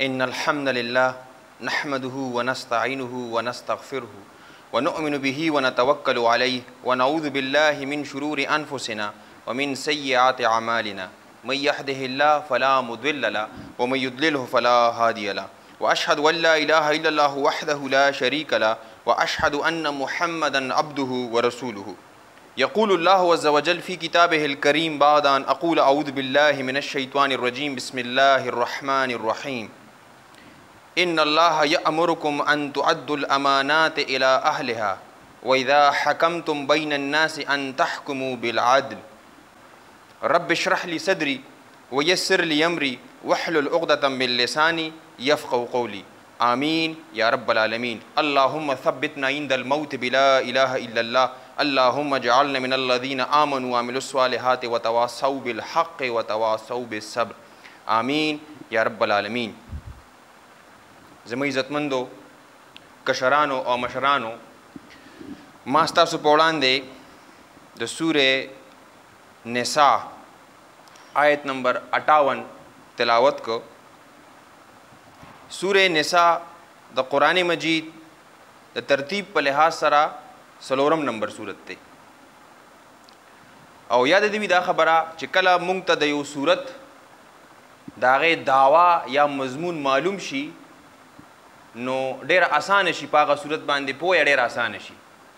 إن الحمد لله نحمده ونستعينه ونستغفره ونؤمن به ونتوكل عليه ونعوذ بالله من شرور أنفسنا ومن سيئات أعمالنا من يهده الله فلا مضل له ومن يضلله فلا هادي له وأشهد أن لا إله إلا الله وحده لا شريك له وأشهد أن محمدا عبده ورسوله. يقول الله عز وجل في كتابه الكريم بعد أن أقول أعوذ بالله من الشيطان الرجيم بسم الله الرحمن الرحيم إن الله يأمركم أن تؤدوا الأمانات إلى أهلها وإذا حكمتم بين الناس أن تحكموا بالعدل رب اشرح لي صدري ويسر لي أمري واحلل عقدة من لساني يفقهوا قولي آمين يا رب العالمين. اللهم ثبتنا عند الموت بلا إله إلا الله. اللهم اجعلنا من الذين آمنوا وعملوا الصالحات وتواصوا بالحق وتواصوا بالصبر آمين يا رب العالمين. زموږ عزتمندو کشرانو او مشرانو، ما ستاسو په وړاندې د سورې نساء آیت نمبر 58 تلاوت کو. سورې نساء د قرآن مجید د ترتیب په لحاظ سره 4 نمبر سورت دی او یاد دې وي دا خبره چې کله مونږ ته د یو سورت د هغې دعوا یا مضمون معلوم شي نو ډېره اسانه شي، په هغه صورت باندې پوهه ډېره اسانه شي.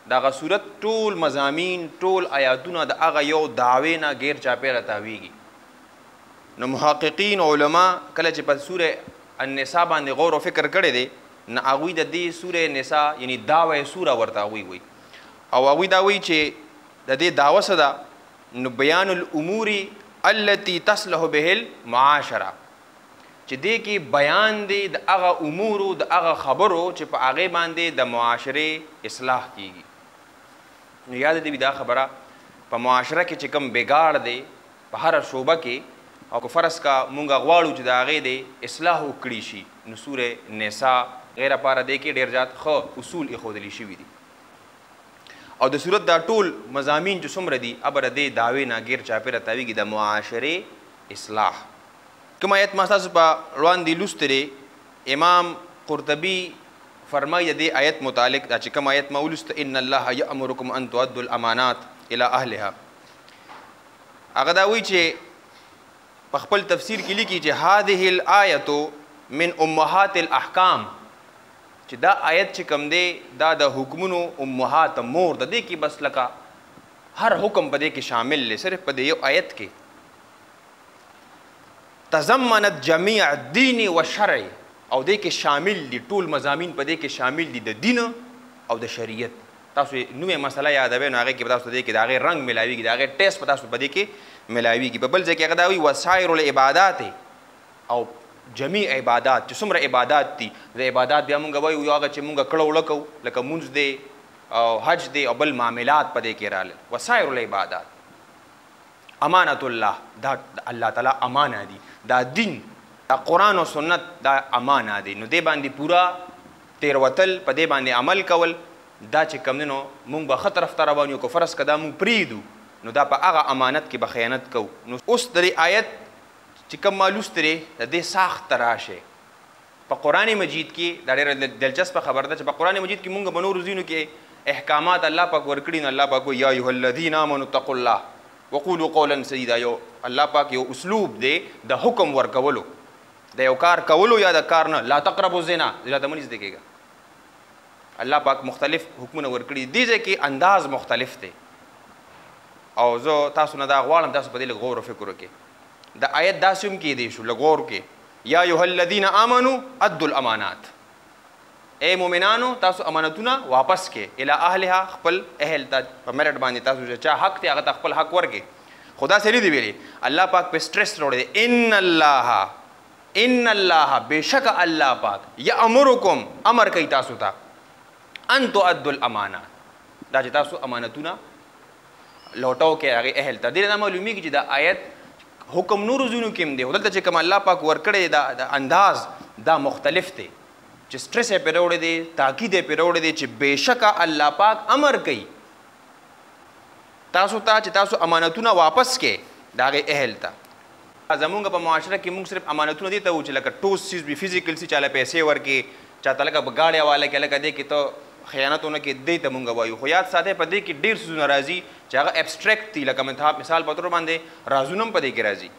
د هغه صورت ټول مضامین ټول آیاتونه د هغه یو دعوې نه غیر چاپېره تاویږي. نو محققین علما کله چې په سورې النساء باندې غور و فکر کړی دی نو هغوی د دې سورې نساء یعنی دعوه سوره ورته هغوی وایي او هغوی دا وایي چې د دې دعوه څه ده؟ نو بیان الامور التي تصلح به المعاشره، چې دې کې بیان دی د هغه امورو د هغه خبرو چې په هغې باندې د معاشرې اصلاح کیږي. نو یاد دې وي دا خبره په معاشره کې چې کوم بګاړ دی په هره شعبه کې او که فرض کا مونږ غواړو چې د هغې د اصلاح وکړي شي نو سورې نساء غیره پاره دی کې ډېر زیات ښه اصول ایښودلي شوي دي او د صورت دا ټول مضامین چې څومره دي ابره دې دعوې نه غیر چاپېره تاویږي د معاشرې اصلاح. کوم آیت ما ستاسو په وړاندې لوستی دی، امام قرطبي فرمایي د دې آیت متعلق دا چې کوم آیت ما ولوسته ان الله یأمرکم ان تؤدوا الامانات الى اهلها، هغه دا وایي چې په خپل تفسیر کې لیکي چې هذه الآیة من امهات الاحکام، چې دا آیت چې کوم دی دا د حکمونو امهات مور د دې کې بس لکه هر حکم په دې کې شامل دی، صرف په دې یو آیت کې تضمنت جمیع الدین و شرع او دې کې شامل دي ټول مضامین په دې کې شامل دي د دین او د شریعت. تاسو نوې مسله یادوئ نو هغې کې به تاسو دې کې د هغې رنګ میلاویږي، د هغې ټیسټ به تاسو په دې کې میلاویږي. په بل ځای کې هغه دا وایي وسائر العبادات او جمیع عبادات، چې څومره عبادات دي د عبادات بیا مونږ وایو یو هغه چې مونږ کړه وړه کوو لکه مونځ دی او حج دی او بل معاملات په دې کې راغلل. وسائر العبادات امانت الله، دا الله تعالی امانه دي، دا دین دا قرآن او سنت دا امانه دي، نو دې باندې پورا تیروتل په دې باندې عمل کول دا چې کوم دی نو مونږ به ښه طرف ته روان یو. که فرض که دا مونږ پرېږدو نو دا په هغه امانت کې به خیانت کوو. نو اوس د دې آیت چې کوم ما لوستی دی د دې ساخت ته راشئ. په قرآن مجید کې دا ډېره دلچسپه خبره ده چې په قرآن مجید کې مونږ به نورو ځینو کې احکامات الله پاک ورکړي نو الله پاک وایي یا ایها الذین آمنوا اتقوا الله وقولوا قولا سدیدا. یو الله پاک یو اسلوب دی د حکم ورکولو، د یو کار کولو یا د کار نه. لا تقربوا الزنا، زنا ته مه نږدې کېږه. الله پاک مختلف حکمونه ورکړي، دې ځای کې انداز مختلف دی او زه تاسو نه دا غواړم تاسو په دې لږ غور و فکر وکړئ. د آیت داسې هم کیدی شو لږ غور وکړئ یا ایها الذین آمنوا ادوا الامانات، ای مؤمنانو تاسو امانتونه واپس کې الی اهلها، خپل اهل ته په میرټ باندې تاسو چې چا حق دی هغه ته خپل حق ورکړئ. خدا سړي دی ویلي الله پاک په سټریس راوړی دی ان الله بېشکه الله پاک یامرکم امر کوي تاسو ته ان تؤدوا الامانات، دا چې تاسو امانتونه لوټاو کې هغې اهل ته. دې نه معلومیږي چې دا آیت حکم نورو ځینو کې هم دی، خو دلته چې کوم الله پاک ورکړی د انداز دا مختلف دی چې سټریس یې پرې راوړی دی، تاکید یې پرې راوړی دی چې بېشکه الله پاک امر کوي تاسو ته چې تاسو امانتونه واپس کې د هغې اهل ته. زمونږ په معاشره کې موږ صرف امانتونه دي ته وو چې لکه ټوس چیز وي فزیکل سي چاله پیسې ورکې چاته لکه ګاډي حواله کې لکه دې کې ته خیانتونه کې دی ته مونږ وایو خو یاد ساته په دې کې ډېر څیزونه راځي چې هغه ابسټریکټ دي لکه مثال په طور باندې رازونه هم په دې کې راځي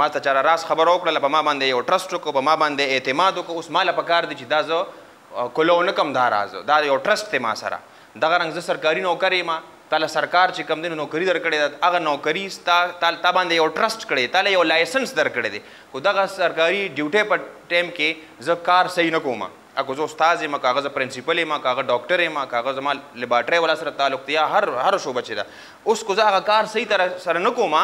ما ته چاره راز خبره وکړله په ما باندې یو ټرسټ وکړو په ما باندې اعتماد وکړو اوس ماله پکار دی چې دا زه کولو نه کم دا راز دا یو ټرسټ دی ما سره دغه رنګ زه سرکاري نوکر یم تاله سرکار چې کوم دی نو نوکري درکړې ده هغه نوکري تا باندې یو ټرسټ کړی تاله یو لایسنس درکړی دی خو دغه سرکاري ډیوټۍ په ټایم کې زه کار صحیح نه کوم اکو زه استاد یم که هغه زه پرنسپل یم که هغه ډاکټر یم که هغه زما لیبارټرۍ والا سره تعلق دی یا هر شعبه چې ده اوس که زه هغه کار صحیح طرح سره نه کوم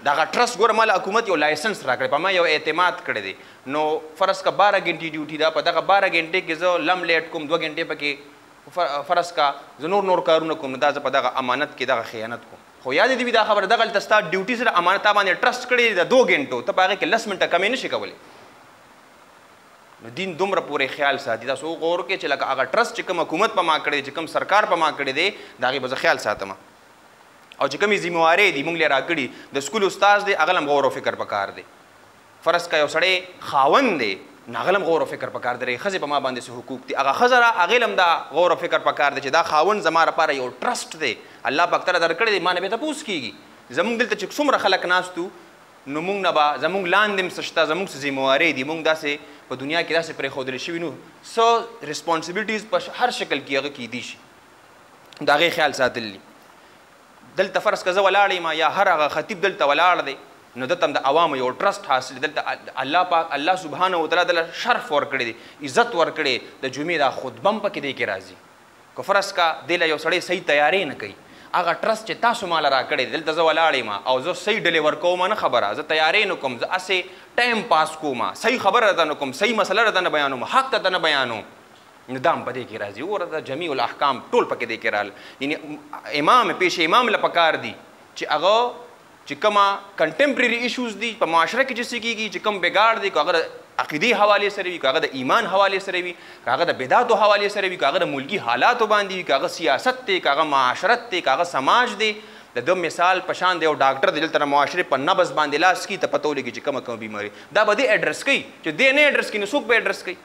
دغه ټرسټ ګوره ماله حکومت یو لایسنس راکړی په ما یو اعتماد کړی دی نو فرض که 12 غنټې ډیوټي ده په دغه 12 غنټې کې زه لم لیټ کوم 2 غنټې پکې فرض کا زه نور کارونه کوم دا زه په دغه امانت کې دغه خیانت کوم خو یاد دې وي دا خبره دغه هلته ستا ډیوټي سره امانت تا باندې ټرسټ کړی د 2 غنټو ته په هغې کې 10 منټه کمې نشي کولی نو دین دومره پورې خیال ساتي تاسو غور کې چې لکه هغه ټرسټ چې کوم حکومت په ما کړی دی چې کوم سرکار په ما کړی دی د هغې به زه خیال ساتم او چې کومې ذموارۍ دي موږ یې راکړي د سکول استاد دی هغه هم غور او فکر پکار دی فرض که یو سړی خاوند دی نو هغه هم غور او فکر پکار دی ښځې په ما باندې څه حقوق دي هغه ښځه را هغې هم دا غور او فکر پکار دی چې دا خاوند زما لپاره یو ټرسټ دی الله پاک تعالی درکړی دی ما نه بیا تپوس کېږي زموږ دلته چې څومره خلک ناست وو نو موږ نه به زموږ لاندې هم څه شته زموږ څه ذموارۍ دي موږ داسې په دنیا کې داسې پرېښودلی شوي نو څه ریسپانسبلیټیز په هر شکل کې هغه کیدی شي د هغې خیال ساتل دي دلته فرض که زه ولاړ یم یا هر هغه خطیب دلته ولاړ دی نو دلته هم د عوامو یو ټرسټ حاصل دلته الله پاک الله سبحانه وتعالی دله شرف ورکړی دی عزت ورکړی د جمعې دا خطبه هم پکې دی کې راځي که فرض کا دی له یو سړی صحیح تیاری نه کوي هغه ټرسټ چې تاسو ماله راکړی دی دلته زه ولاړ یم او زه صحیح ډلیور کوم نه خبره زه تیاری نه کوم زه هسې ټایم پاس کوم صحیح خبره راته نه کوم صحیح مسله راته نه بیانوم حق ته نه بیانوم نو دا هم په دې کې راځي وګوره د جمیع الاحکام ټول پکې دی کې رال یعنې امام پیش امام له پکار دي چې هغه چې کومه کنټمپرري ایشوز دي په معاشره کې چې څه کېږي چې کوم بګاړ دی که هغه د عقیدې حوالې سره وي که هغه د ایمان حوالې سره وي که هغه د بدعتو حوالې سره وي که هغه د ملکي حالاتو باندې وي که هغه سیاست دی که هغه معاشرت دی که هغه سماج دی د ده مثال په شان دی یو ډاکټر دی دلته معاشرې په نبض باندې لاس کي ته پته ولګي چې کومه بیماري دا به دې اډرس کوي چې دې نه اډرس کوي نو څوک به اډرس کوي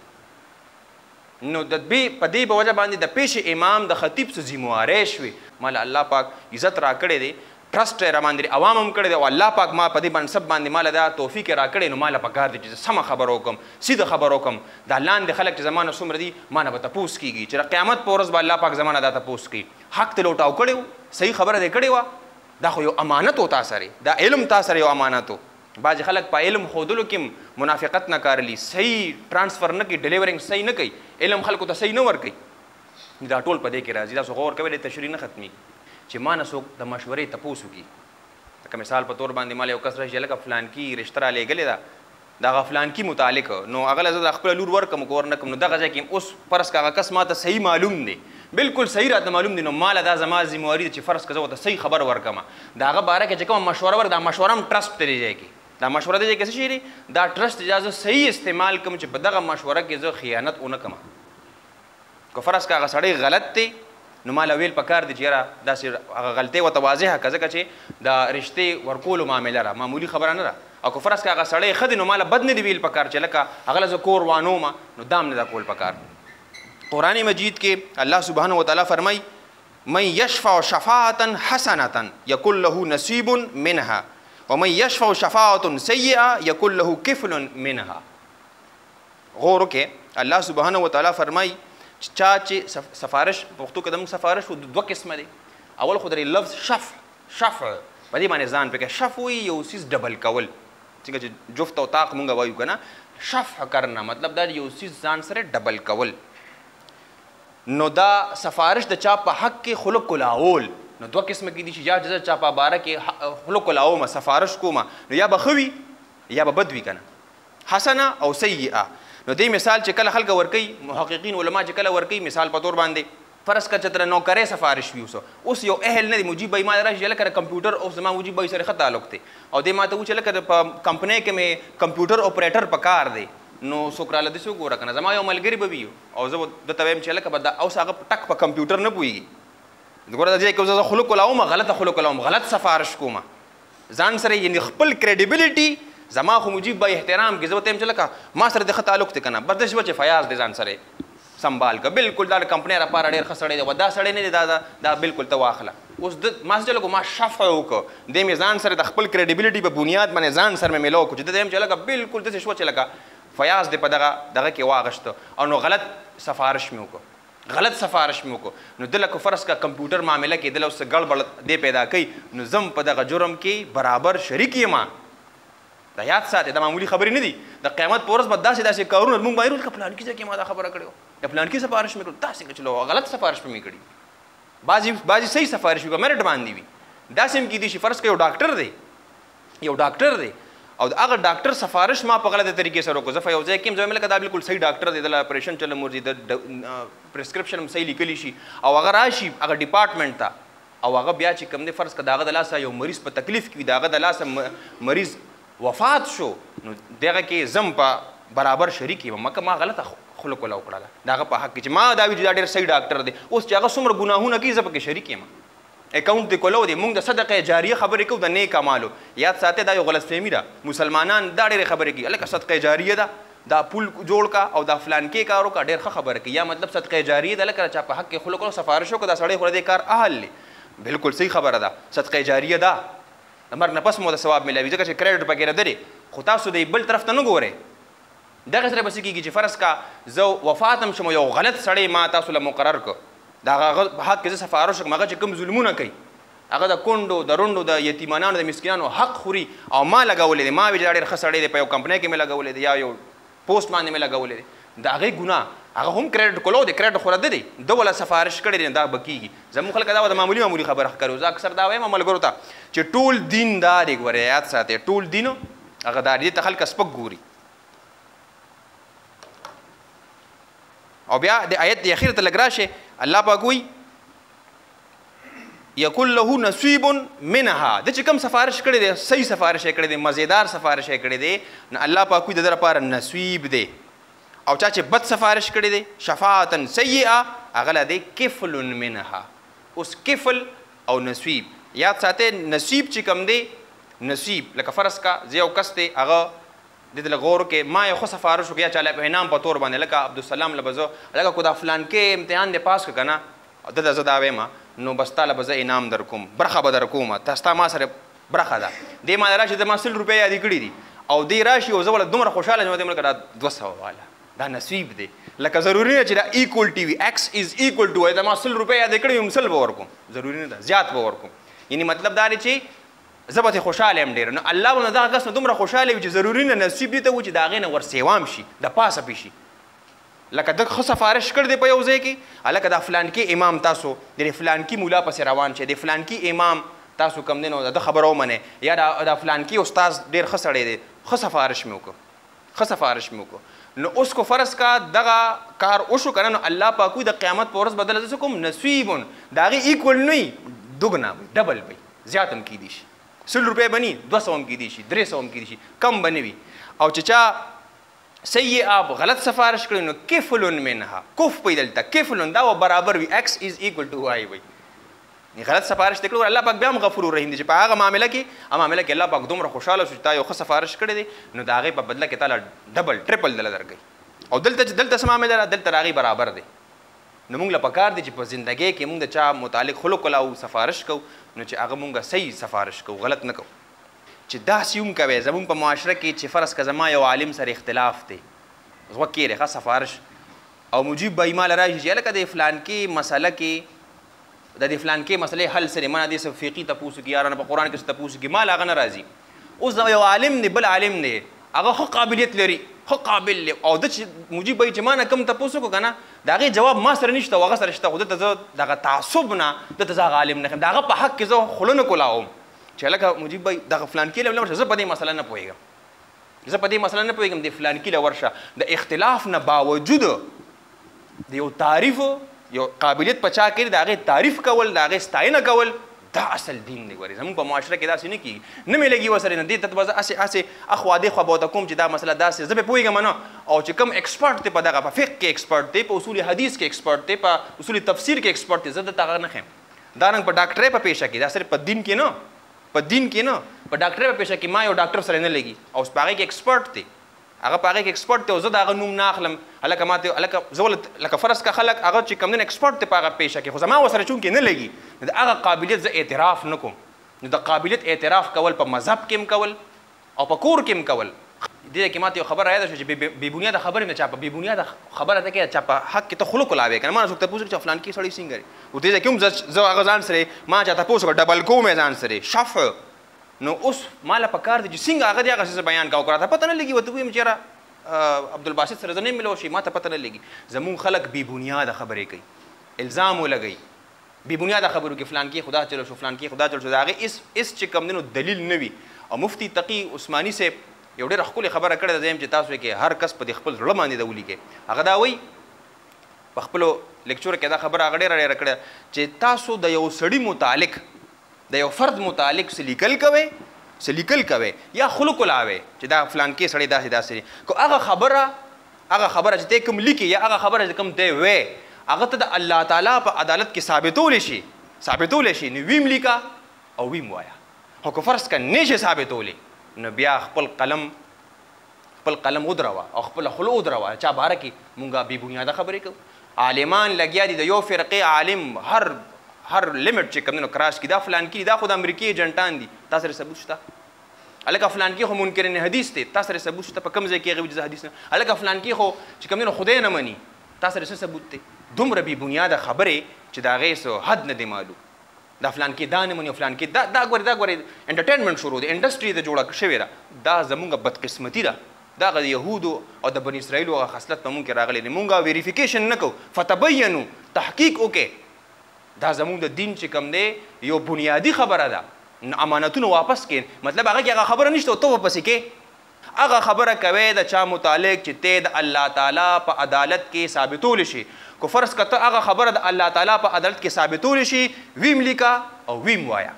نو د په دې په وجه باندې د پیش امام د خطیب څه ذموارۍ شوې ماله الله پاک عزت راکړی دی ټرسټ یې راباندې عوام هم کړی دی او الله پاک ما په دې منصب باندې ماله دا توفیق یې راکړی نو ماله پکار دی چې سمه خبره وکړم سیده خبره وکړم دا لاندې خلک چې زما نه څومره دي ما نه به تپوس کېږي چې د قیامت په ورځ به الله پاک زما نه دا تپوس کوي حق ته لوټاو کړی و صحیح خبره دې کړې وه دا خو یو امانت و تا سره دا علم تا سره یو امانت و بعضې خلک په علم ښودلو کې منافقت نه کارلی صحیح ټرانسفر نه کوي ډلیورنګ صحیح نه کوي علم خلکو ته صحیح نه ورکوي دا ټول په دې کې راځي تاسو غور کوئ د تشریح نه ختمېږي چې ما نه څوک د مشورې تپوس وکړي لکه مثال په طور باندې مال یو کس راشي لکه فلانکي رشته رالیږلې ده د هغه فلانکي متعلق نو هغه له زه د خپله لور ورکړم که ور نه کړم نو دغه ځای کې اوس فرض که هغه کس ما ته صحیح معلوم دی بالکل صحیح راته معلوم دی نو ماله دا زما ذمواري ده چې فرض که زه ورته صحیح خبر ورکړم د هغه باره کې چې کومه مشوره ورکړه دا مشوره هم ټرسټ ته دی ځای کې دا مشوره دی چې څه شی دی دا ټرسټ اجازه صحیح استعمال کوم چې په دغه مشوره کې زه خیانت ونه کړم که فرض که هغه سړی غلط دی نو ماله ویل پکار دی چې یاره داسې هغه غلطۍ ورته واضحه که ځکه چې د رشتې ورکولو معامله را معمولي خبره نه ده او که فرض که هغه سړی ښه دی نو ماله بد نه دی ویل پکار چې لکه هغه له زه کور وانومه نو دا هم نه دا کول پکار قرآن مجید کې الله سبحانه وتعالی فرمایي من یشفع شفاعة حسنة یکن له نصیب منها ومن یشفع شفاعة سیئة یکن له کفل منها غور وکړئ الله سبحانه وتعالی فرمایي چا چې سفارش پښتو کې زموږ سفارش دوه قسمه دی اول خو درې لفظ شفع په دې باندې ځان پکې شفع وي یو څیز ډبل کول څنګه چې جفت او طاق مونږ وایو که نه شفع کرنا مطلب دا یو څیز ځان سره ډبل کول نو دا سفارش د چا په حق کې خلق کلاول نو دوه قسمه کې دي چې یا جزه چا په باره کې خلق کلاومه سفارش کومه نو یا به ښه وي یا به بد وي که نه حسنه او سیئه نو دې مثال چې کله خلک ورکوي محققین علما چې کله ورکوي مثال په طور باندې فرض که چې تر نوکرۍ سفارش وي اوس یو اهل نه دی مجیب بھائی ما راشي لکه د کمپیوټر اوس زما مجیب بھائی سره ښه تعلق دی او دې ما ته وچې لکه په کمپنۍ کې مې کمپیوټر اپریټر په کار دی نو څوک راله داسې وګوره که نه زما یو ملګري به وي او زه درته وایم چې لکه به اوس هغه ټک په کمپیوټر نه پوهېږي ګوره د دې کې زه خلق کلاوم غلطه خلق کلاوم غلط سفارش کومه ځان سره یعنې خپل کریډیبلټي زما خو مجيب به احترام کې زه ته چې لکه ما سره د تعلق ته کنه بس د شپه چې فیاض د ځان سره سنبال کا بالکل دا کمپنی را پاره ډیر خسړې دی ودا سړې نه دی دا بالکل ته واخله اوس د ما سره لګو ما شفع وکړه د میزان سره د خپل کریډیبিলিټي په بنیاد باندې ځان سره مې ملو کو چې د چې لګه بالکل د شپه چې لګه فیاض د په دغه کې واغشت او نو غلط سفارش مې وکړه نو دلته فرض کا کمپیوټر معاملې کې دلته اوس ګړبړ دی پیدا کوي نو زم په دغه جرم کې برابر شریک یم دا یاد ساتي دا معمولی خبرې نه دي د قیامت په ورځ به داسې کارونه موږ باندې ورته پلان کې ما دا خبره کړو د پلان کې سفارش مې کړو تاسو کې چلو غلط سفارش مې کړی بعضی صحیح سفارش وي میرټ باندې وي داسې هم کې دي چې فرض کړئ یو ډاکټر دی او هغه ډاکټر سفارش ما په غلطه طریقې سره وکړو زه یو ځای کې زما لکه دا بالکل صحیح ډاکټر دی د اپریشن چل مرزي د پرسکرپشن هم صحیح لیکلی شي او هغه راشي هغه ډپارټمنټ ته او هغه بیا چې کوم دی فرض کړه داغه د لاسه یو مریض په تکلیف کې داغه د لاسه مریض وفات شو نو دغه کې زم په برابر شریک یم مکه ما غلطه خلق ولا وکړه داغه په حق کې چې ما دا وی دا ډېر صحیح ډاکټر دی اوس چې هغه څومره ګناهونه کوي زه پکې شریک یم اکاونټ دی کولو دی موږ د صدقه جاریه خبرې کوو د نیک اعمالو یاد ساتئ دا یو غلط فهمي ده مسلمانان دا ډېرې خبرې کوي هلکه صدقه جاریه ده دا پول جوړ کا او دا فلان کې کار وکړه ډېر ښه خبره کوي یا مطلب صدقه جاریه ده هلکه چا په حق کې خلق وکړو سفارش وکړه دا سړی خو د کار اهل دی بالکل صحیح خبره ده صدقه جاریه ده د مرګ نه پس مو د ثواب ملوي ځکه چې کریډټ پکې نه لري خو تاسو د بل طرف ته نه ګورئ دغه سره به څه کېږي چې فرض کا زه وفات هم شم یو غلط سړی ما تاسو له مقرر کړ د هغه په حق کې زه سفارش وکړم هغه چې کوم ظلمونه کوي هغه د کونډو د رونډو د یتیمانانو د مسکینانو حق خوري او ما لګولی دی ما وی ډېر ښه سړی دی په یو کمپنۍ کې مې لګولی دی یا یو پوسټ باندې مې لګولی دی د هغې ګناه هغه هم کریډټ کولو دی کریډټ خو رده دی ده ولا سفارش کړی دی دا به کېږي زموږ خلک دا د معمولي خبره ښکاري زه اکثر دا وایم ملګرو ته چې ټول دین دا دی ګورئ یاد ساتئ ټول دین هغه دا دې ته خلک سپک ګوري او بیا د آیت د اخیر ته لږ راشه الله پاک وایي یکن له نصیب منها د چې کوم سفارش کړی دی صحیح سفارش یې کړی دی مزیدار سفارش یې کړی دی نو الله پاک وایي د ده لپاره نصیب دی او چا چې بد سفارش کړی دی شفاعتا سیئه هغه له دی کفل منها اوس کفل او نصیب یاد ساتئ نصیب چې کوم دی نصیب لکه فرض کا زه یو کس دی هغه د دې غور کې ما یو ښه سفارش وکړ یا چاله په انعام په تور باندې لکه عبدالسلام له به زه لکه کو دا فلان کې امتحان دی پاس کړه که نه دلته زه دا وایم نو بس تا له به زه انعام در کوم برخه به در کوم ستا ما سره برخه ده دې ما راشي د ما 100 روپۍ یادې کړي دي او دې راشي او زه وله دومره خوشحاله یم لکه دا 200 واله دا نصیب دی لکه ضروري نه چې دا ایکوالټي وي ایکس از ایکول ټو دا ما 100 روپۍ یادې کړي یم 100 به ورکوم ضروري نه ده زیات به ورکوم یعنی مطلب دا دی چې زه به خوشحاله یم ډېر نو الله به نو دغه کس نه دومره خوشحاله وي چې ضروري نه نصیب دې ته و چې د هغې نه ورسیوام شي د پاسه پې شي لکه د ښه سفارش کړی دی په یو ځای کې هلکه دا فلانکي امام تاسو د فلانکي مولا پسې روان شئ د فلانکي امام تاسو کوم دی نو د خبره ومنئ یا دا فلانکي استاذ ډېر ښه سړی دی ښه سفارش مې وکړو نو اوس کو فرض کا دغه کار وشو که نه نو الله پاک وایي د قیامت په ورځ بدله زه کوم نصیب د هغې ایکول نه وي دوګنا وي ډبل وي زیات هم کیدی شي 100 روپۍ به نه 200 هم کیدی شي 300 هم کیدی شي کم به نه وي او چې چا سیئه غلط سفارش کړی نو کفل منها کف پی دلته کفل دا و برابر وي ایکس از ایکول ټو واي وي غلط سفارش دکړو الله پاک بیا هم غفور رحیم دی چې په هغه معامله کې الله پاک دومره خوشاله شو چې تا یو ښه سفارش کړی دی نو د هغې په بدله کې تعالی ډبل ټریپل دله درکوي او دلته څه معامله ده دلته د هغې برابر دی نو موږ له پکار دی چې په زندګۍ کې موږ د چا متعلق خلق ولاو سفارش کوو نو چې هغه موږ صحیح سفارش کوو غلط نه کوو چې داسې هم کوئ زموږ په معاشره کې چې فرض که زما یو عالم سره اختلاف دی غوږ کېږدئ ښه سفارش او مجیب به یې ماله راشي چې هلکه د فلانکې مسله کې د دې فلانکې مسلې حل سره ما دې څه فقهي تپوس کړي یا رانه په قرآن کې څه تپوس کړي مال هغه نه راځي اوس یو عالم دی بل عالم دی هغه ښه قابلیت لري ښه قابل دی او ده چې مجیب به یې چې ما نه کوم تپوس وکړو که نه د هغې جواب ما سره نشته او هغه سره شته خو دلته زه دغه تعصب نه دلته زه هغه عالم نه ښیم د هغه په حق کې زه خوله نه کولاوم چې هلکه مجیب به دغه فلانکي له ورشه زه په دې مسله نه پوهېږم د فلانکي له ورشه د اختلاف نه باوجود د یو تعریف یو قابلیت په چا کې د هغې تعریف کول د هغې ستاینه کول دا اصل دین دی ګورې زموږ په معاشره کې داسې نه کېږي نه مې لګي ورسره نه دې ته به زه هسې اخوا دېخوا به ورته کوم چې دا مسله داسې زه پرې پوهېږم نه او چې کوم ایکسپرټ دی په دغه په فقه کې ایکسپرټ دی په اصول حدیث کې ایکسپرټ دی په اصول تفسیر کې ایکسپرټ دی زه دلته هغه نه ښیم دا رنګ په ډاکټرۍ په پیشه کې دا صرف په دین کې نه په دین کې نه په ډاکټر په پیښه کې ما یو ډاکټر سره نه لګي او په هغه کې ایکسپرټ دی هغه په هغه کې ایکسپرټ دی او زه د هغه نوم نه اخلم هلکه ماته هلکه زه لکه فرض که خلک هغه چې کوم دین ایکسپرټ دی په هغه پیښه کې خو زما ورسره چونکې نه لګي د هغه قابلیت زه اعتراف نه کوم نو د قابلیت اعتراف کول په مذهب کې هم کول او په کور کې هم کول دې کې ماته یو خبره یاده شوه چې بې بنیاده خبرې نه چا په بې بنیاده خبره ده کې چا په حق کې ته خوله کولاوې که نه ما نه څوک تپوس وکړي چې فلان کې سړی څنګه دی و دې ځای کې هم زه هغه ځان سره ما چا تپوس وکړه ډبل کوم یې ځان سره شفع نو اوس ما له پکار دی چې څنګه هغه دې هغه څه بیان کوو که راته پته نه لګي ورته ووایم چې یاره عبدالباسط سره زه نه ملو شي ما ته پته نه لګي زمونږ خلک بې بنیاده خبرې کوي الزام ولګوي بې بنیاده خبرو کې فلان کې خدا چلو شو فلان کې خدا چلو شو د هغې هېڅ چې کوم دی نو دلیل نه وي او مفتي تقي عثماني صاحب یو ډېره ښکلې خبره کړې ده زه یم چې تاسو کې هر کس په دې خپل زړه باندې ده ولیکئ هغه دا وایي په خپلو لیکچور کې دا خبره هغه ډېره کړې چې تاسو د یو سړي متعلق د یو فرد متعلق څه لیکل کوئ یا خوله کولاوئ چې دا فلان کې سړی داسې داسې کو هغه خبره چې ته کوم لیکي یا هغه خبره چې کوم دی وې هغه ته د الله تعالی په عدالت کې ثابتولی شي نو ویم لیکه او ویم وایه خو که فرض که نه شي ثابتولی نو بیا خپل قلم ودروه او خپله خوله ودروه چا باره کې مونږ بې بنیاده خبرې کوو عالمان لګیا دي د یو فرقې عالم هر لیمټ چې کوم دی نو کراس کړي دا فلان کې دا خو د امریکې ایجنټان دي تا سره ثبوت شته هلکه فلان کې خو منکرین حدیث دی تا سره ثبوت شته په کوم ځای کې هغه حدیث نه هلکه فلان کې خو چې کوم دی نو خدای نه مني تا سره څه ثبوت دی دومره بې بنیاده خبرې چې د هغې څه حد نه دی معلوم دا فلان کې دا نه مني فلان کې دا ګورې انټرټینمنټ شروع دی انډسټري د جوړه شوې ده دا زمونږ بدقسمتي ده دا د یهودو او د بني اسرائیلو هغه خصلت په مونږ کې راغلی دی مونږ ویریفیکیشن نه کوو فتبینو تحقیق وکړئ دا زمونږ د دین چې کوم دی یو بنیادي خبره ده امانتونه واپس کړئ مطلب هغه کې هغه خبره نشته او ته ورپسې کې هغه خبره کوې د چا متعلق چې ته د الله تعالی په عدالت کې ثابتولی شي که فرض که ته هغه خبره د الله تعالی په عدالت کې ثابتولی شي ویم لیکه او ویم وایه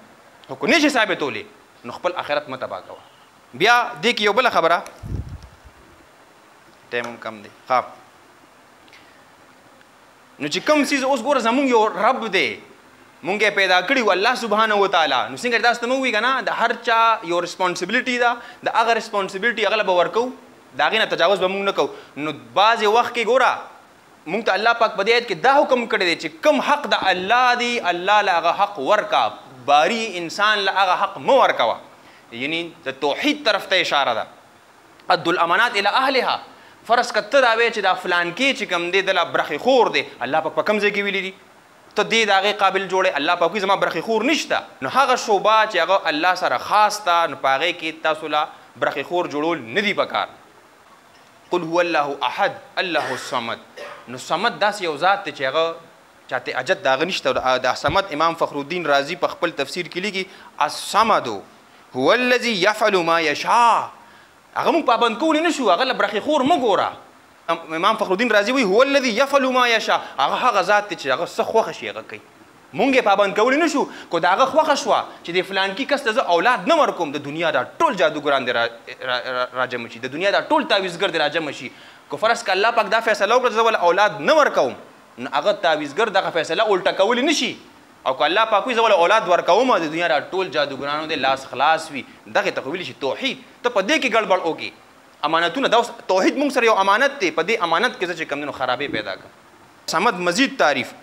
خو که نه شي ثابتولی نو خپل آخرت مه تباه کوه بیا دې کې یو بله خبره ټایم هم کم دی نو چې کوم څیز اوس ګوره زمونږ یو رب دی مونږ یې پیدا کړي و الله سبحانه وتعالی نو څنګه داسې ته مه ووایي که نه د هر چا یو ریسپانسبلیټي ده د هغه ریسپانسبلیټي هغه له به ورکوو د هغې نه تجاوز به مونږ نه کوو نو بعضې وخت کې ګوره مونږ ته الله پاک په دې آیت کې دا حکم کړی دی چې کوم حق د الله دی الله له هغه حق ورکا باری انسان له هغه حق مه ورکوه یعنی د توحید طرف ته اشاره ده ادو الامانات الی اهلها فرض که ته دا وایې چې دا فلان کې چې کوم دی دله برخې خور دی الله پاک په کوم ځای کې ویلي دي ته دې د هغې قابل جوړې الله پاک وایي زما برخې خور نشته نو هغه شعبه چې هغه الله سره خاص ده نو په هغې کې تاسو له برخې خور جوړول نه دي پکار قل هو الله احد الله الصمد نو صمد داسې یو ذات دی چې هغه چاته اجت د هغه نشته د صمد امام فخرالدین رازي په خپل تفسیر کې لیکي الصمد هو الذي يفعل ما يشاء هغه مونږ پابند کولی نه شو هغه له برخې خور مه ګوره امام فخرالدین رازي وایي هو الذي يفعل ما يشاء هغه ذات دی چې هغه څه خوښه شي هغه کوي مونږ یې پابند کولی نه شو که د هغه خوښه شوه چې د فلان کې کس ته زه اولاد نه ورکوم د دنیا دا ټول جادوګران دی راجمع شي د دنیا دا ټول تعویزګر دی راجمع شي که فرض که الله پاک دا فیصله وکړه چې زه ول اولاد نه ورکوم نو هغه تعویزګر دغه فیصله الټه کولی نه شي او که الله پاک وایي زه ول اولاد ورکوم د دنیا دا ټول جادوګرانو دی لاس خلاص وي دغې ته خو ویلی شي توحید ته په دې کې ګډوډ وکړي امانتونه دا اوس توحید مونږ سره یو امانت دی په دې امانت کې زه چې کوم دی نو خرابې پیدا کړم صمد مزید تعریف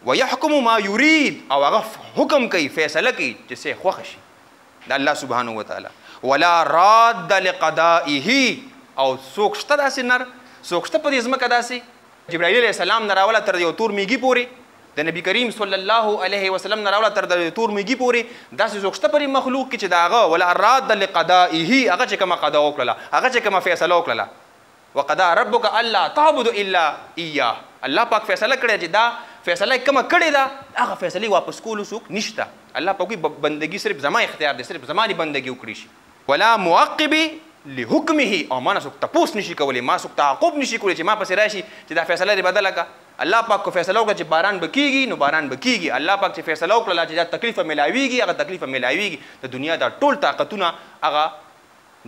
ويحكم ما يريد او هغه حکم کوي فیصله کوي چې څه خوښه شي د الله سبحانه وتعالی ولا راد لقضائه او څوک شته داسې نر څوک شته په دې ځمکه داسې جبرائیل علیه السلام نه راوله تر یو تور میږي پورې د نبی کریم صلی الله علیه وسلم نه راوله تر د تور میږي پورې داسې څوک شته په مخلوق کې چې د هغه ولا راد لقضائه هغه چې کومه قضا وکړله هغه چې کومه فیصله وکړله وقضا ربک الا تعبدوا الا ایاه الله پاک فیصله کړی چې دا فیصله کومه کړې ده هغه فیصلې واپس کولو څوک نشته الله پاک وایي بندګي صرف زما اختیار دی صرف زما دې بندګي وکړي شي ولا معقب لحکمه او ما نه څوک تپوس نشي کولی ما څوک تعقب نشي کولی چې ما پسې راشي چې دا فیصله دې بدله کړه الله پاک کو فیصله وکړه چې باران به کېږي نو باران به کېږي الله پاک چې فیصله وکړله چې دا تکلیفه میلاویږي هغه تکلیفه میلاویږي د دنیا دا ټول طاقتونه هغه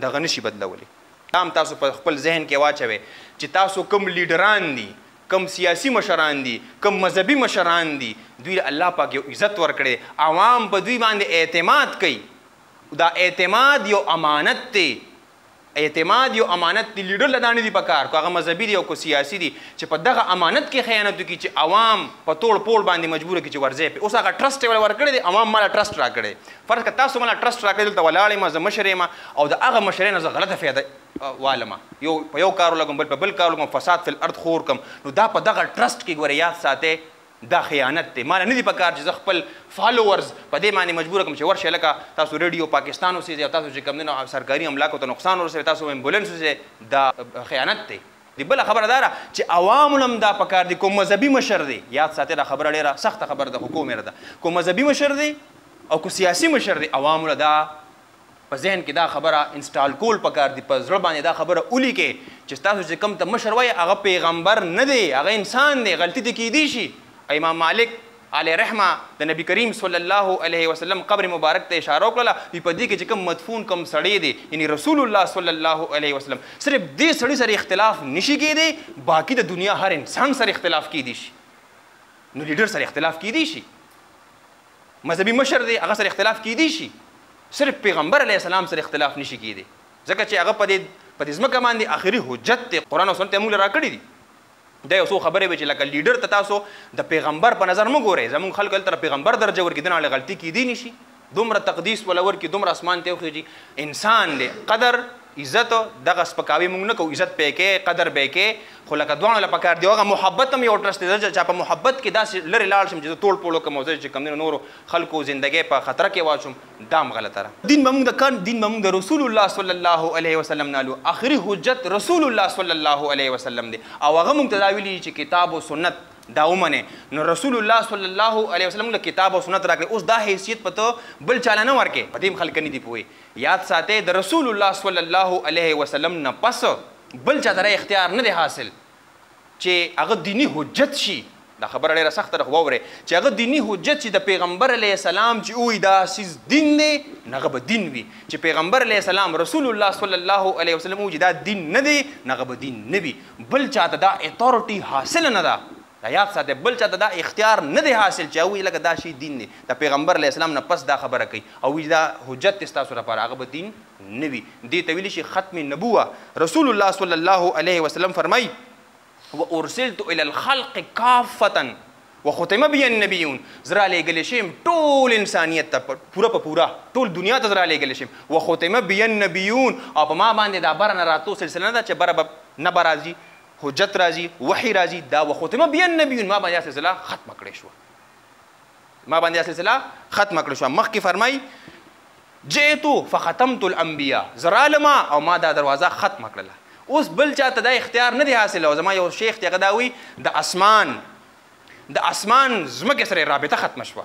دغه نشي بدلولی دا هم تاسو په خپل ذهن کې واچوئ چې تاسو کوم لیډران دي کم سیاسی مشران دي کم مذهبي مشران دي دوی الله پاک یو عزت ورکړي عوام په دوی باندې اعتماد کوي دا اعتماد یو امانت دی، اعتماد یو امانت دی. لیډر لدانې دی پکار کو هغه مذهبي دی او کو سیاسي دی چې په دغه امانت کې خیانت وکړي چې عوام په توړ پوړ باندې مجبور کړي چې ورځي په اوس هغه ټرست ول ورکړي دی، عوام مال ټرست راکړي. فرض کړه تاسو مال ټرست راکړي دلته ولاړې ما زه مشر یم او د هغه مشرې نه زه غلطه فایده والمه، یو په یو کار لګم بل په بل کار لګم، فساد فی الارض خور کم، نو دا په دغه ټرست کې ګوره یاد ساتئ دا خیانت دی. مال نه دی پکار چې زه خپل فالوورز په دې باندې مجبور کړم چې ورشه لکه تاسو ریډیو پاکستان اوسئ او تاسو چې کوم دي سرکاري املاکو ته نقصان ورسوي، تاسو امبولانس اوسئ، دا خیانت دی. دی بله خبره دا ده چې عوامو هم دا پکار دی. کوم مذهبي مشر دی، یاد ساتئ دا خبره ډېره سخته خبره ده، خو کومه ده، کوم مذهبي مشر دی او کو سیاسي مشر دی، عوامو له دا په ذهن کې دا خبره انسټال کول پکار دی، په زړه باندې دا خبره اولی کې چې تاسو چې کوم ته مشر وایي هغه پیغمبر نه دی، هغه انسان دی، غلطي دې کیدی شي. امام مالک علیه رحمه د نبی کریم صلی الله علیه وسلم قبر مبارک ته اشاره وکړه، په دې کې چې کوم مدفون کوم سړی دی یعنی رسول الله صلی الله علیه وسلم، صرف دې سړي سره اختلاف نشي کېدی، باقي د دنیا هر انسان سره اختلاف کېدی شي. نو لیډر سره اختلاف کېدی شي، مذهبي مشر دی هغه سره اختلاف کېدی شي، صرف پیغمبر علیه السلام سره اختلاف نشي کېدی، ځکه چې هغه په دې ځمکه باندې آخري حجت دی، قرآن او سنت یې موږ راکړي دي. دا یو څو خبرې وي چې لکه لیډر ته تاسو د پیغمبر په نظر مه ګورئ، زموږ خلکو هلته پیغمبر درجه ورکړي، دنه غلطي کېدی نه شي، دومره تقدیس ولا ورکړي، دومره اسمان ته وخیږي. انسان دی، قدر عزت دغه سپکاوي موږ نه کوو، عزت به کې قدر به کې، خو لکه دواړو له پکار دی هغه محبت هم یو ټرست دی، چې په محبت کې داسې لرې لاړ شم چې زه توړ پوړ وکړم او زه چې کوم دی نورو خلکو زندګۍ په خطره کې واچوم، دا هم غلطه ده. دین به موږ د رسول الله صلی الله علیه وسلم نالو، آخري حجت رسول الله صلی الله علیه وسلم دی او هغه موږ ته دا ویلي چې کتاب او سنت دا ومنه. نو رسول الله صلی الله علیه وسلم له کتاب او سنت راکړي، اوس دا حیثیت پته بل چاله نه ورکې، په دې خلک نه دی پوي. یاد ساتئ د رسول الله صلی الله علیه وسلم نه پس بل چا ته اختیار نه دی حاصل چې هغه دینی حجت شي. دا خبره ډېره سخته ده، خو واورئ چې هغه دینی حجت چې د پیغمبر علیه السلام چې وایي دا سیز دین دی، هغه به دین وي. چې پیغمبر علیه السلام رسول الله صلی الله علیه وسلم وایي چې دا دین نه دی، هغه به دین نه وي. بل چاته دا اتھارټي حاصل نه ده، دا یاد ساتئ، بل چاته دا اختیار نه دی حاصل چې وایي لکه دا شی دین دی. د پیغمبر علیه السلام نه پس دا خبره کوي او وایي دا حجت دی ستاسو لپاره، هغه به دین نه وي. دې ته ویلی شي ختم نبوه. رسول الله صلی الله علیه وسلم فرمایي وارسلت الى الخلق کافتا وختم بي النبيون، زرا لېږلی شم ټول انسانیت ته پوره په پوره ټول دنیا ته زرا لېږلی شم، وختم بي النبيون، او په ما باندې دا بره نه راتلو سلسله نه ده چې بره به نه به راځي، حجت راځي، وحي راځي، دا وختم بي النبيون ما باندې سلسله ختمه کړې شوه، ما باندې سلسله ختمه کړې شوه. مخکې فرمایي جئتو فختمت الانبیاء، زرالما او ما دا دروازه ختمه کړله. اوس بل چاته دا اختیار نه دی حاصل. او زما یو شیخ دی هغه دا وایي د اسمان ځمکې سره رابطه ختمه شوه،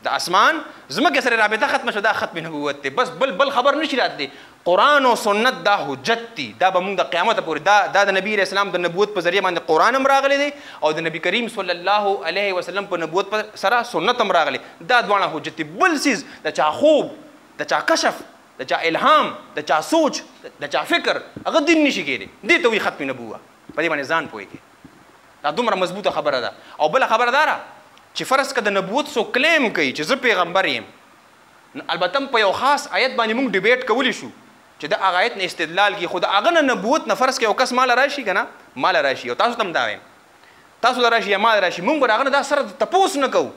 د اسمان ځمکې سره رابطه ختمه شوه، دا ختم نبوت دی. بس بل خبر نشي راتلی. قرآن او سنت دا حجت دی، دا به موږ د قیامت پورې دا د نبی علیه السلام د نبوت په ذریعه باندې قرآن هم راغلی دی او د نبی کریم صلی الله علیه وسلم په نبوت سره سنت هم راغلی، دا دواړه حجت دی. بل څیز د چا خوب، د چا کشف، د چا الهام، د چا سوچ، د چا فکر، هغه دین نشي کېدی. دې ته وایي ختم نبوه. په دې باندې ځان پوهېږي، دا دومره مضبوطه خبره ده. او بله خبره دا ده چې فرض که د نبوت څوک کلیم کوي چې زه پیغمبر یم، البته په یو خاص آیت باندې موږ ډیبیټ کولی شو چې د هغه آیت نه استدلال کړي، خو د هغه نه نبوت نه فرض که یو کس ماله راشي که نه، ماله راشي او تاسو ته هم دا وایم، تاسو له راشي یا ماله راشي، موږ به د هغه نه دا سره تپوس نه کوو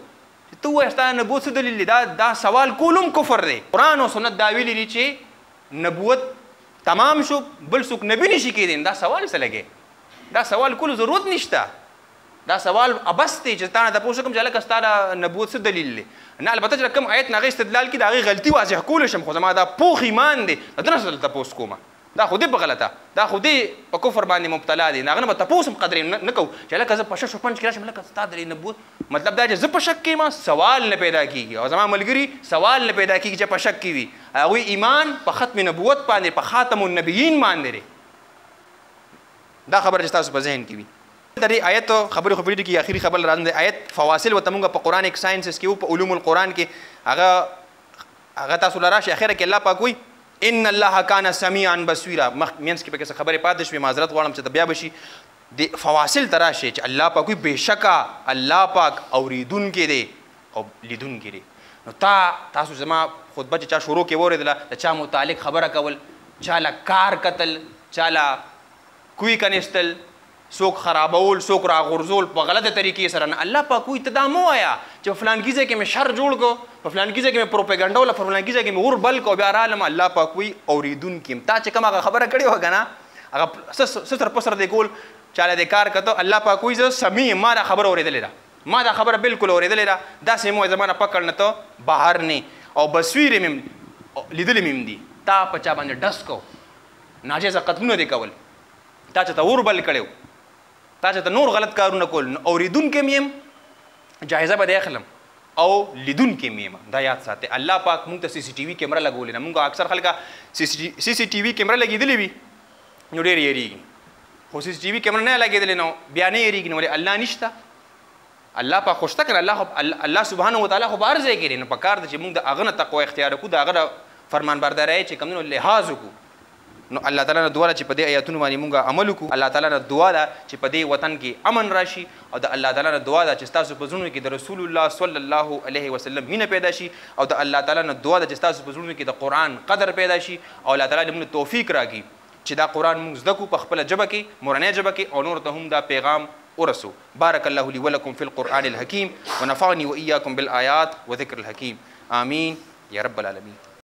چې ته ووایې ستا نبوت څه دلیل دی. دا سوال کول هم کفر دی. قرآن او سنت دا ویلي دي چې نبوت تمام شو، بل څوک نبي نشي کېدی. دا سوال څه لګې؟ دا سوال کولو ضرورت نشته، دا سوال ابس دی چې تا نه تپوس وکړم چې هلکه ستا د نبوت څه دلیل دی. نه، البته چې کوم آیت نه هغې استدلال کړي د هغې غلطي واضح کولی شم، خو زما دا پوخ ایمان دی، د ده نه څه تپوس کومه، دا خو دې په غلطه، دا خو دې په کفر باندې مبتلا دی. د هغه نه به تپوس هم قدرې نه کوو چې هلکه زه په شش و پنج کې راشم، هلکه ستا د نبوت مطلب دا چې زه په شک کې یم، سوال نه پیدا کېږي او زما ملګري سوال نه پیدا کېږي چې په شک کې وي. هغوی ایمان په ختم نبوت باندې، په خاتم النبیین باندې دی. دا خبره چې تاسو په ذهن کې وي. د دې آیت خبرې خو کې آخري خبر راځم، د آیت فواصل ورته موږ په قرآنیک ساینسز کې په علوم القرآن کې هغه تاسو له راشي اخره کې الله پاک وایي ان الله کان سمیعا بصیرا. مینس کې پکې څه خبرې پاتې شوې، معذرت غواړم چې بیا به شي. د فواصل ته راشي چې الله پاک وایي بېشکه الله پاک اورېدونکی دی او لیدونکی دی. نو تاسو زما خطبه چې چا شروع کې واورېدله د چا متعلق خبره کول، چاله کار کتل، چاله کوی کنیستل، څوک خرابول، څوک راغورځول په غلطه طریقې سره. نه الله پاک وایي ته دا مه وایه چې په فلانکي ځای کې مې شر جوړ کړو، په فلانکي ځای کې مې پروپیګنډا وله، په فلانکي ځای کې مې اور بل کړو، بیا رالم. الله پاک وایي اورېدونکي یم. تا چې کوم هغه خبره کړې وه که نه، هغه ستر پسر دی کول، چاله دې کار کته، الله پاک وایي زه سمیع یم، ما دا خبره اورېدلې ده، ما دا خبره بالکل اورېدلې ده. داسې مو زما نه پکړ نه ته بهر نه او بصویر مې لیدلې مې دي. تا په چا باندې ډس کو، ناجیزه قدمونه دې کول، تا چې ته اور بل کړی، تا چې ته نور غلط کارونه کول، نو اورېدونکی م یم، جایزه به دې اخلم، او لیدونکی م یم. دا یاد ساتئ. الله پاک موږ ته سی سی ټي وي کیمره لګولې ده. موږ اکثر خلک سی سی ټي وي کیمره لګېدلې وي نو ډېر یېرېږي، خو سی سی ټي وي کیمره نه لګېدلې نو بیا نه یېرېږي. نو ولې الله نشته؟ الله پاک خو شته که نه، الله سبحانه وتعالی خو په هر ځای کې دی. نو په کار ده چې موږ د هغه نه تقوا اختیار کړو، د هغه د فرمانبردارۍ چې کوم دی نو لحاظ وکړو. نو الله تعالی نه دعا ده چې په دې آیاتونو باندې موږ عمل وکړو. الله تعالی نه دعا ده چې په دې وطن کې امن راشي، او د الله تعالی نه دعا ده چې ستاسو په زړونو کې د رسول الله صلی الله علیه وسلم مینه پیدا شي، او د الله تعالی نه دعا ده چې ستاسو په زړونو کې د قرآن قدر پیدا شي، او الله تعالی موږ توفیق راکړي چې دا قرآن موږ زده کړو په خپله ژبه کې، مورنۍ ژبه کې، او نور ته هم دا پیغام ورسو. بارك الله لي ولكم في القرآن الحكيم ونفعني وإياكم بالآيات وذكر الحكيم. آمين يا رب العالمين.